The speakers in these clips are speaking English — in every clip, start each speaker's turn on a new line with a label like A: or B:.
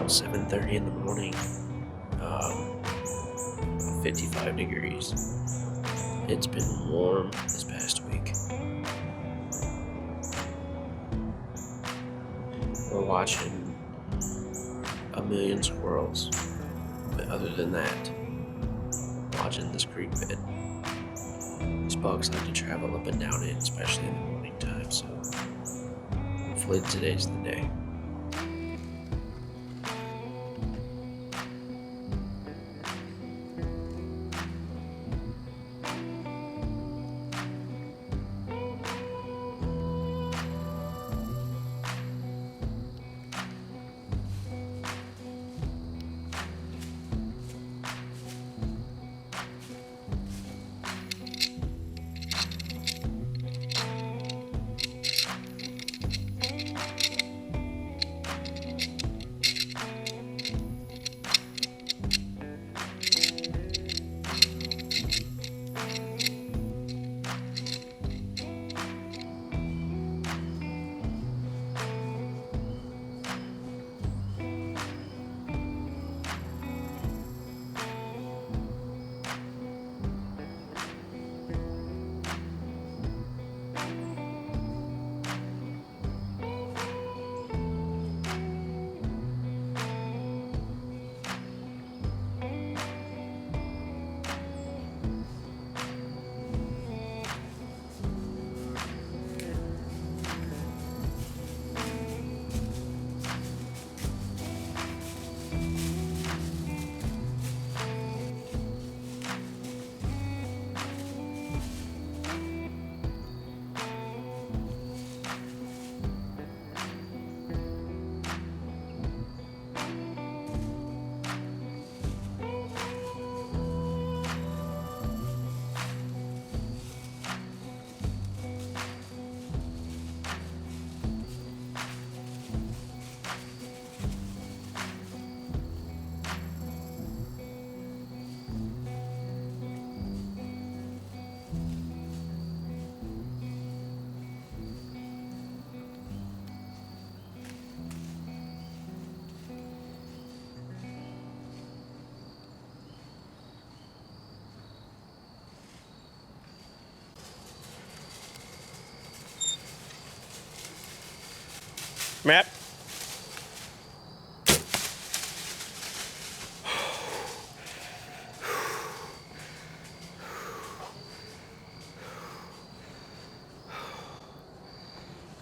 A: about 7:30 in the morning. 55 degrees. It's been warm this past week. We're watching a million squirrels, but other than that, watching this creek bed. These bugs like to travel up and down it, especially in the morning time, so hopefully today's the day.
B: Matt?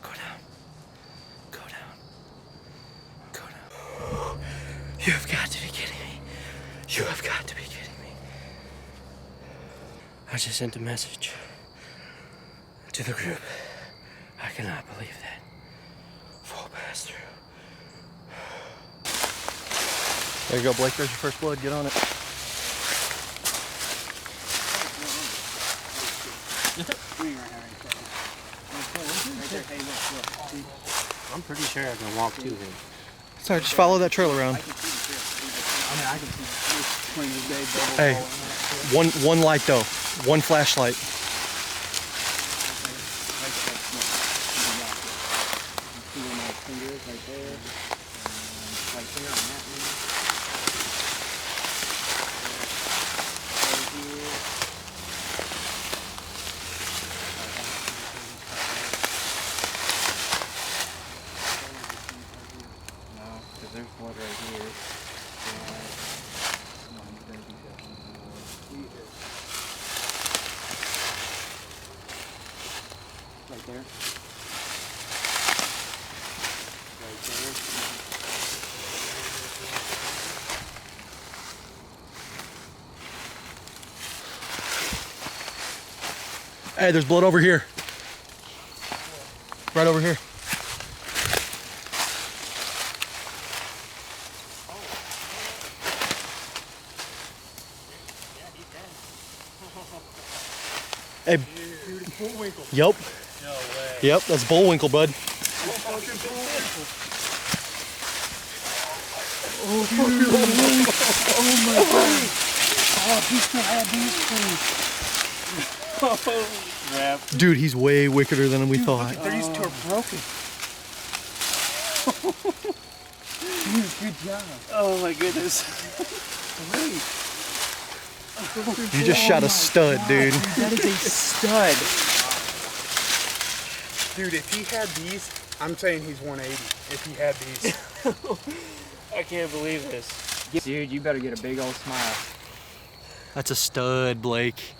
B: Go down. Go down. Go down. You have got to be kidding me. You have got to be kidding me. I just sent a message to the group. I cannot believe that. Full pass through. There you go, Blake. There's your first blood. Get on it.
A: I'm pretty sure I can walk to him.
B: Sorry, just follow that trail around. Hey, one light though. One flashlight.
A: There's one right here. Right there. Right there.
B: Hey, there's blood over here. Right over here. Hey.
C: Bullwinkle.
B: Yep.
C: No way.
B: Yep, that's Bullwinkle, bud.
C: Oh my god. Oh, he's still had these things. Crap.
B: Dude, he's way wickeder than we thought.
C: These two are broken. Good job.
B: Oh my goodness.
D: You just shot a stud, dude.
B: That is a stud.
E: Dude, if he had these, I'm saying he's 180. If he had these.
C: I can't believe this.
B: Dude, you better get a big old smile.
D: That's a stud, Blake.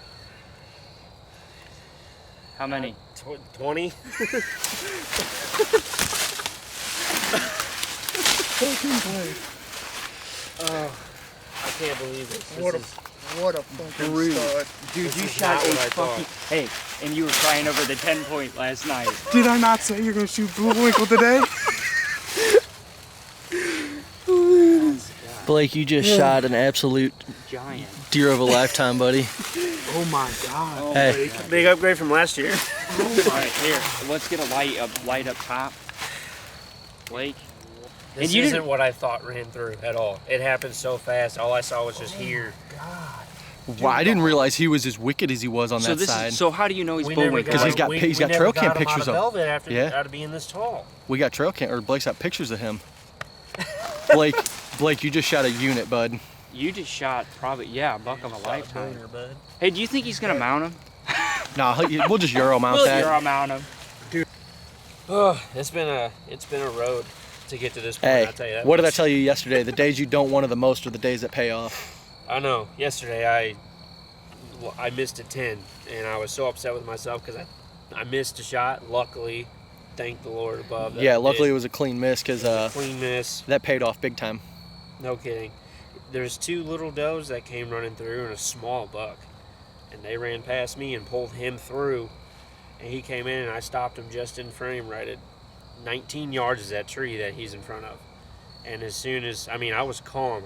B: How many?
C: 20? I can't believe this.
E: What a fucking stud.
B: Dude,
C: This
B: you
C: is
B: shot
C: not
B: a
C: what I
B: fucking... Hey, and you were crying over the 10-point last night.
E: Did I not say you're gonna shoot Bullwinkle today?
D: Blake, you just shot an absolute
B: Giant.
D: deer of a lifetime, buddy.
E: Oh my god.
B: Oh
D: Hey.
B: my God.
C: Big upgrade from last year.
B: All right, here. Let's get a light up top. Blake.
C: This
B: And you
C: isn't
B: didn't-
C: what I thought ran through at all. It happened so fast. All I saw was just here.
D: Wow, I didn't realize he was as wicked as he was on
B: So
D: that
B: this
D: side.
B: is, so how do you know he's
C: We never
B: Bullwinkle?
D: 'Cause
C: got-
D: he's got-
C: we-
D: he's
C: we
D: got
C: never
D: trail
C: got
D: cam
C: him
D: pictures
C: out
D: of-
C: Velvet after
D: Yeah.
C: out of being this tall.
D: We got trail cam, or Blake's got pictures of him. Blake, you just shot a unit, bud.
B: You just shot probably, yeah, a buck of a lifetime.
C: Boner, bud.
B: Hey, do you think he's gonna mount him?
D: Nah, we'll just Euro mount
B: You're
D: that.
B: a mount him.
C: Oh, it's been a road to get to this point.
D: Hey,
C: I'll tell you that.
D: what did I
C: much.
D: tell you yesterday? The days you don't want it the most are the days that pay off.
C: I know. Yesterday I missed a 10, and I was so upset with myself because I missed a shot. Luckily, thank the Lord above. That
D: Yeah,
C: I
D: luckily it
C: did.
D: was a clean miss because
C: Clean miss.
D: that paid off big time.
C: No kidding. There's two little does that came running through and a small buck. And they ran past me and pulled him through. And he came in and I stopped him just in frame right at 19 yards is that tree that he's in front of. And as soon as, I was calm.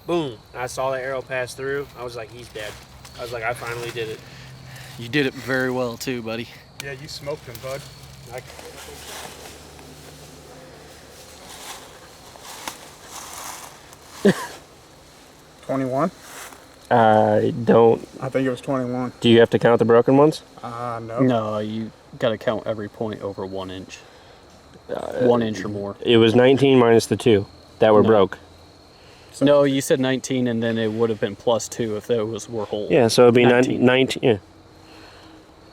C: Boom. I saw that arrow pass through. I was like, he's dead. I was like, I finally did it.
D: You did it very well too, buddy.
E: Yeah, you smoked him, bud.
C: I,
E: 21?
F: I don't.
E: I think it was 21.
F: Do you have to count the broken ones?
E: No.
G: No, you got to count every point over 1 inch. 1 inch or more.
F: It was 19 minus the 2 that were
G: No.
F: broke.
G: No, you said 19, and then it would have been +2 if those were whole.
F: Yeah, so it'd be
G: 19.
F: 19. Yeah.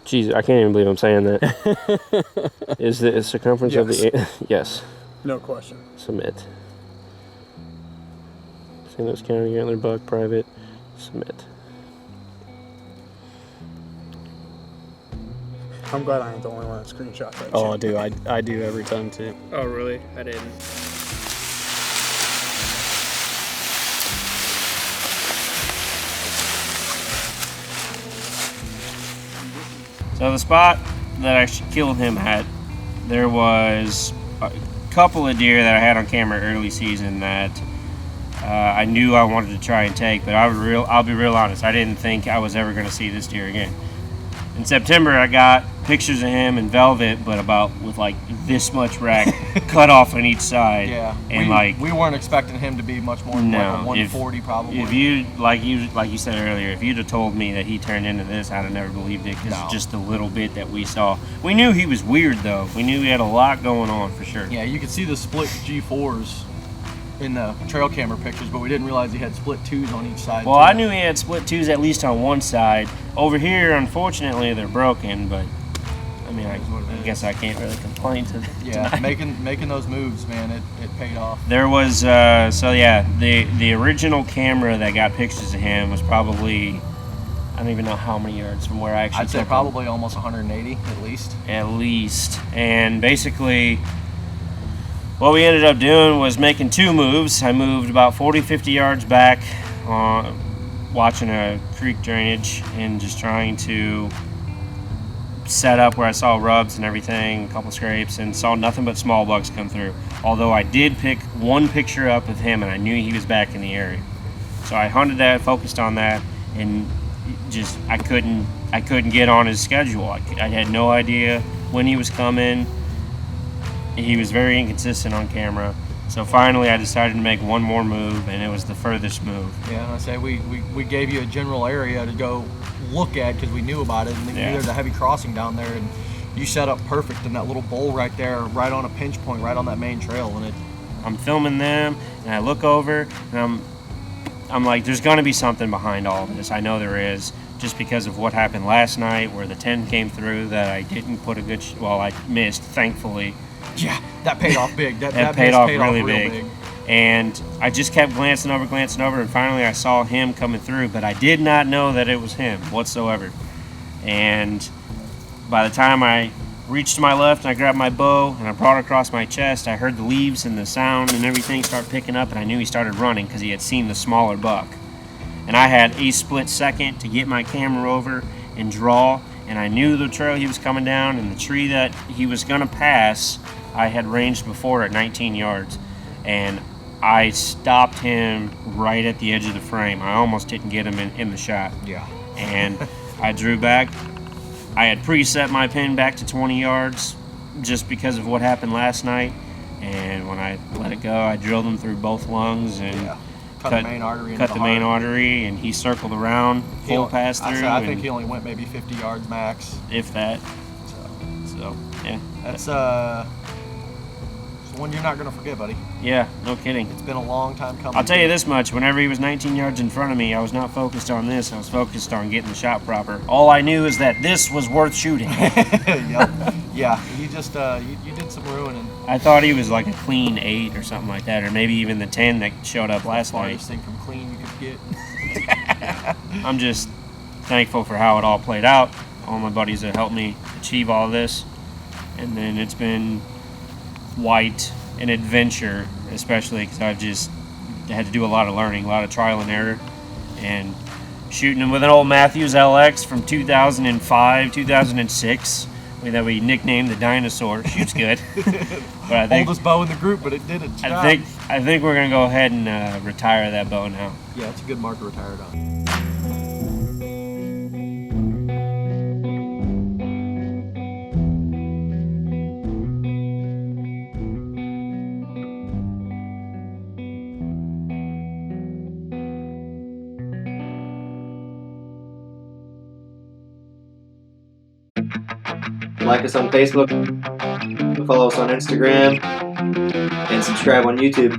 F: Jeez, I can't even believe I'm saying that. Is the circumference of the... Yes.
E: No question.
F: Submit. St. Louis County, Antler Buck, private. Submit.
E: I'm glad I ain't the only one that screenshot that
G: Oh, I
E: shit.
G: do. I do every time too.
B: Oh, really? I didn't.
C: So the spot that I killed him at, there was a couple of deer that I had on camera early season that I knew I wanted to try and take, but I'll be real honest, I didn't think I was ever going to see this deer again. In September, I got pictures of him in velvet, but with like this much rack cut off on each side.
D: Yeah,
C: and
D: we weren't expecting him to be much more than
C: No,
D: like a 140 probably.
C: If you like you said earlier, if you'd have told me that he turned into this, I'd have never believed it because
D: No.
C: just the little bit that we saw. We knew he was weird though. We knew he had a lot going on for sure.
D: Yeah, you could see the split G4s in the trail camera pictures, but we didn't realize he had split 2s on each side.
C: Well,
D: too.
C: I knew he had split twos at least on one side. Over here, unfortunately, they're broken, but I guess I can't really complain to them.
D: Yeah, making those moves, man, it paid off.
C: There was the original camera that got pictures of him was probably, I don't even know how many yards from where I actually
D: I'd say
C: took him.
D: probably almost 180 at least.
C: At least. And basically, what we ended up doing was making two moves. I moved about 40-50 yards back, watching a creek drainage and just trying to set up where I saw rubs and everything, a couple scrapes, and saw nothing but small bucks come through. Although I did pick one picture up of him and I knew he was back in the area. So I hunted that, focused on that, and just I couldn't get on his schedule. I had no idea when he was coming. He was very inconsistent on camera. So finally I decided to make one more move, and it was the furthest move.
D: Yeah, and I say we gave you a general area to go look at because we knew about it, and then
C: Yeah.
D: there's a heavy crossing down there, and you set up perfect in that little bowl right there, right on a pinch point, right on that main trail, and
C: I'm filming them, and I look over, and I'm like, there's gonna be something behind all of this. I know there is, just because of what happened last night, where the 10 came through that I didn't put a good. I missed, thankfully.
D: Yeah, that paid off big. That
C: paid
D: miss
C: off
D: paid
C: really
D: off real
C: big. And I just kept glancing over, and finally I saw him coming through, but I did not know that it was him whatsoever. And by the time I reached to my left and I grabbed my bow and I brought it across my chest, I heard the leaves and the sound and everything start picking up, and I knew he started running because he had seen the smaller buck. And I had a split second to get my camera over and draw, and I knew the trail he was coming down, and the tree that he was going to pass I had ranged before at 19 yards. And I stopped him right at the edge of the frame. I almost didn't get him in the shot.
D: Yeah.
C: And I drew back. I had preset my pin back to 20 yards just because of what happened last night. And when I let it go, I drilled him through both lungs and
D: cut the main artery. Into
C: Cut the main artery, and he circled around, full pass through.
D: I think he only went maybe 50 yards max.
C: If that. So yeah.
D: That's one you're not going to forget, buddy.
C: Yeah, no kidding.
D: It's been a long time coming.
C: I'll tell you this much, whenever he was 19 yards in front of me, I was not focused on this. I was focused on getting the shot proper. All I knew is that this was worth shooting.
D: Yep. Yeah, you just you did some ruining.
C: I thought he was like a clean 8 or something like that, or maybe even the 10 that showed up last night.
D: Farthest thing from clean you could get.
C: I'm just thankful for how it all played out. All my buddies that helped me achieve all this. And then it's been quite an adventure, especially because I've just had to do a lot of learning, a lot of trial and error, and shooting him with an old Matthews LX from 2005, 2006 that we nicknamed the Dinosaur. Shoots good. But I think
D: oldest bow in the group, but it did its job.
C: I think we're gonna go ahead and retire that bow now.
D: Yeah, it's a good mark to retire it on.
H: Like us on Facebook, follow us on Instagram, and subscribe on YouTube.